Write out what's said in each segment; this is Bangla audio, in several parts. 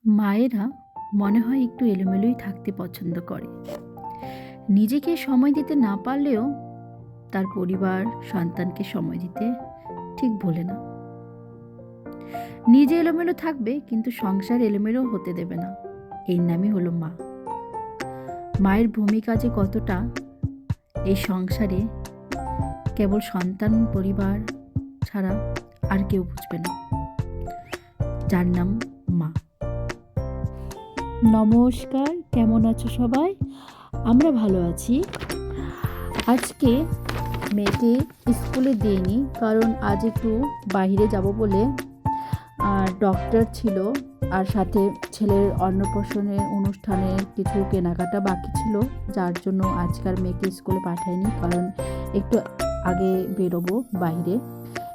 মায়েরা মনে হয় একটু এলোমেলোই থাকতে পছন্দ করে। নিজেকে সময় দিতে না পারলেও তার পরিবার সন্তানকে সময় দিতে ঠিক ভোলে না। নিজে এলোমেলো থাকবে কিন্তু সংসার এলোমেলো হতে দেবে না। এর নামই হলো মা। মায়ের ভূমিকা যে কতটা এই সংসারে কেবল সন্তান পরিবার ছাড়া আর কেউ বুঝবে না, যার নাম মা। নমস্কার, কেমন আছো সবাই? আমরা ভালো আছি। আজকে মেয়েকে স্কুলে দিইনি, কারণ আজ একটু বাইরে যাব বলে ডক্টর ছিল, আর সাথে ছেলের অন্নপ্রাশনের অনুষ্ঠানে কিছু কেনাকাটা বাকি ছিল, যার জন্য আজকাল মেয়েকে স্কুলে পাঠাইনি। কারণ একটু আগে বেরোবো বাইরে,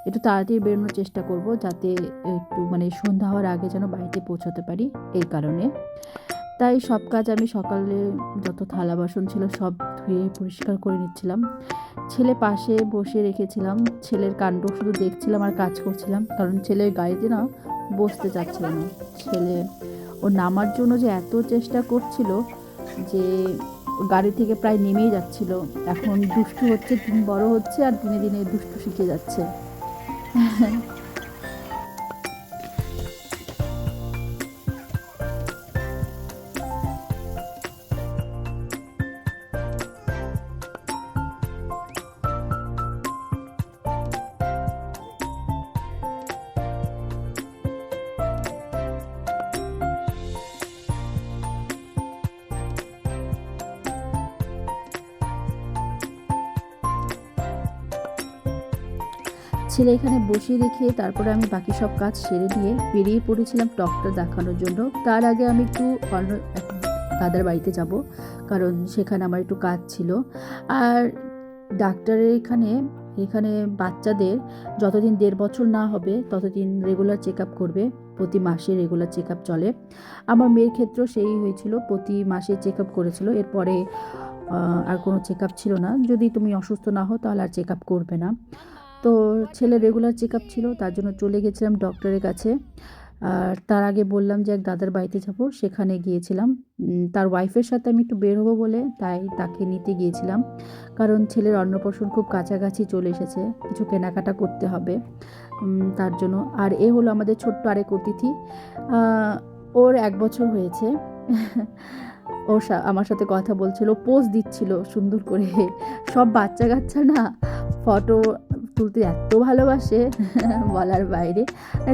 একটু তাড়াতাড়ি বেরোনোর চেষ্টা করব, যাতে একটু সন্ধ্যা হওয়ার আগে যেন বাড়িতে পৌঁছাতে পারি, এই কারণে। তাই সব কাজ আমি সকালে যত থালা বাসন ছিল সব ধুয়ে পরিষ্কার করে নিচ্ছিলাম। ছেলে পাশে বসে রেখেছিলাম, ছেলের কাণ্ড শুধু দেখছিলাম আর কাজ করছিলাম, কারণ ছেলের গাড়িতে না বসতে চাচ্ছিল না। ছেলে ও নামার জন্য যে এত চেষ্টা করছিল যে গাড়ি থেকে প্রায় নেমেই যাচ্ছিল। এখন দুষ্টু হচ্ছে, দিন বড় হচ্ছে আর দিনে দিনে দুষ্টু শিখে যাচ্ছে। ছেলে এখানে বসিয়ে রেখে তারপরে আমি বাকি সব কাজ সেরে দিয়ে বেরিয়ে পড়েছিলাম ডক্টর দেখানোর জন্য। তার আগে আমি একটু অন্য দাদার বাড়িতে যাব, কারণ সেখানে আমার একটু কাজ ছিল। আর ডাক্তারের এখানে এখানে বাচ্চাদের যতদিন 1.5 বছর না হবে ততদিন রেগুলার চেক আপ করবে। প্রতি মাসে রেগুলার চেক আপ চলে। আমার মেয়ের ক্ষেত্রেও সেই হয়েছিল, প্রতি মাসে চেক আপ করেছিল। এরপরে আর কোনো চেক আপ ছিল না। যদি তুমি অসুস্থ না হও তাহলে আর চেক আপ করবে না। তো ছেলে রেগুলার চেক আপ ছিল, তার জন্য চলে গেছিলাম ডক্টরের কাছে। আর তার আগে বললাম যে এক দাদার বাড়িতে যাব, সেখানে গিয়েছিলাম। তার ওয়াইফের সাথে আমি একটু বের হবো বলে তাই তাকে নিতে গিয়েছিলাম, কারণ ছেলের অন্নপ্রাশন খুব কাছাকাছি চলে এসেছে, কিছু কেনাকাটা করতে হবে তার জন্য। আর এ হলো আমাদের ছোট্ট আরেক অতিথি। ওর 1 বছর হয়েছে। ও আমার সাথে কথা বলছিল, পোজ দিচ্ছিল সুন্দর করে। সব বাচ্চা কাচ্চা না ফটো তুলতে এত ভালোবাসে, বলার বাইরে।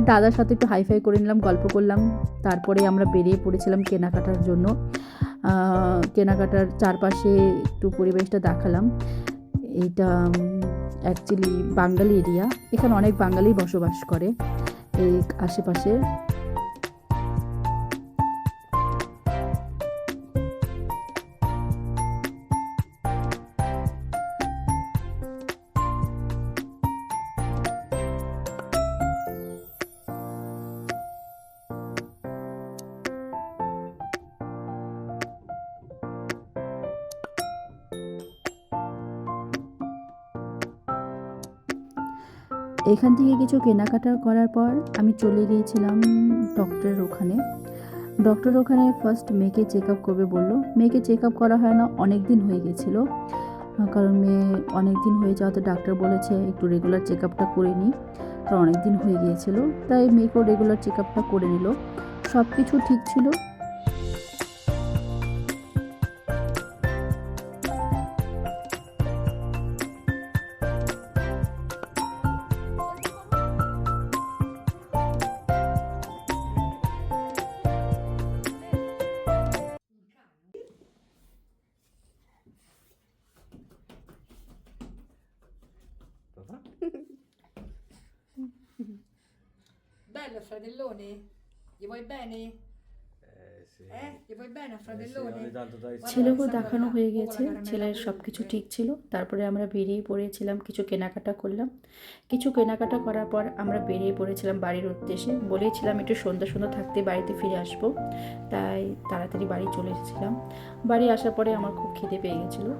দাদার সাথে একটু হাইফাই করে নিলাম, গল্প করলাম। তারপরে আমরা বেরিয়ে পড়েছিলাম কেনাকাটার জন্য। কেনাকাটার চারপাশে একটু পরিবেশটা দেখালাম। এইটা অ্যাকচুয়ালি বাঙালি এরিয়া, এখানে অনেক বাঙালি বসবাস করে এই আশেপাশে। এখান থেকে কিছু কেনাকাটা করার পর আমি চলে গিয়েছিলাম ডক্টরের ওখানে। ডক্টরের ওখানে ফার্স্ট মেয়েকে চেক আপ করবে বললো। মেয়েকে চেক আপ করা হয় না, অনেক দিন হয়ে গেছিলো। কারণ মেয়ে অনেক দিন হয়ে যাওয়াতে ডাক্তার বলেছে একটু রেগুলার চেক আপটা করে নিই, কারণ অনেক দিন হয়ে গিয়েছিলো। তাই মেয়েকেও রেগুলার চেক আপটা করে নিল। সব কিছু ঠিক ছিল। Bello fratellone? Gli vuoi bene? Sì. Gli vuoi bene a Sì, fratellone? ogni tanto dai ছেলেকেও Guarda, দেখানো sta হয়ে un po' con গেছে, la caramella ছেলের সব কিছু pure. ঠিক ছিল। তারপরে আমরা বেরিয়ে পড়েছিলাম, কিছু কেনাকাটা করলাম। কিছু কেনাকাটা করার পর আমরা বেরিয়ে পড়েছিলাম বাড়ির উদ্দেশ্যে। বলেছিলাম একটু সন্ধ্যা সন্ধ্যা থাকতে বাড়িতে ফিরে আসবো, তাই তাড়াতাড়ি বাড়ি চলে এসেছিলাম। বাড়ি আসার পরে আমার খুব খিদে পেয়ে গেছিলো,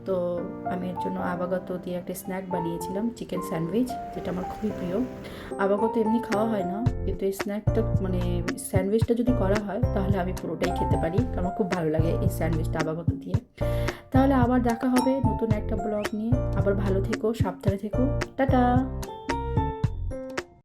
তো তো আমি এর জন্য আবাগত দিয়ে একটা স্ন্যাক বানিয়েছিলাম, চিকেন স্যান্ডউইচ, যেটা আমার খুবই প্রিয়। আবাগত এমনি খাওয়া হয় না, কিন্তু এই স্ন্যাকটা মানে স্যান্ডউইচটা যদি করা হয় তাহলে আমি পুরোটাই খেতে পারি, কারণ আমার খুব ভালো লাগে এই স্যান্ডউইচটা আবাগত দিয়ে। তাহলে আবার দেখা হবে নতুন একটা ব্লগ নিয়ে। আবার ভালো থেকো, সাবধানে থেকো, টাটা।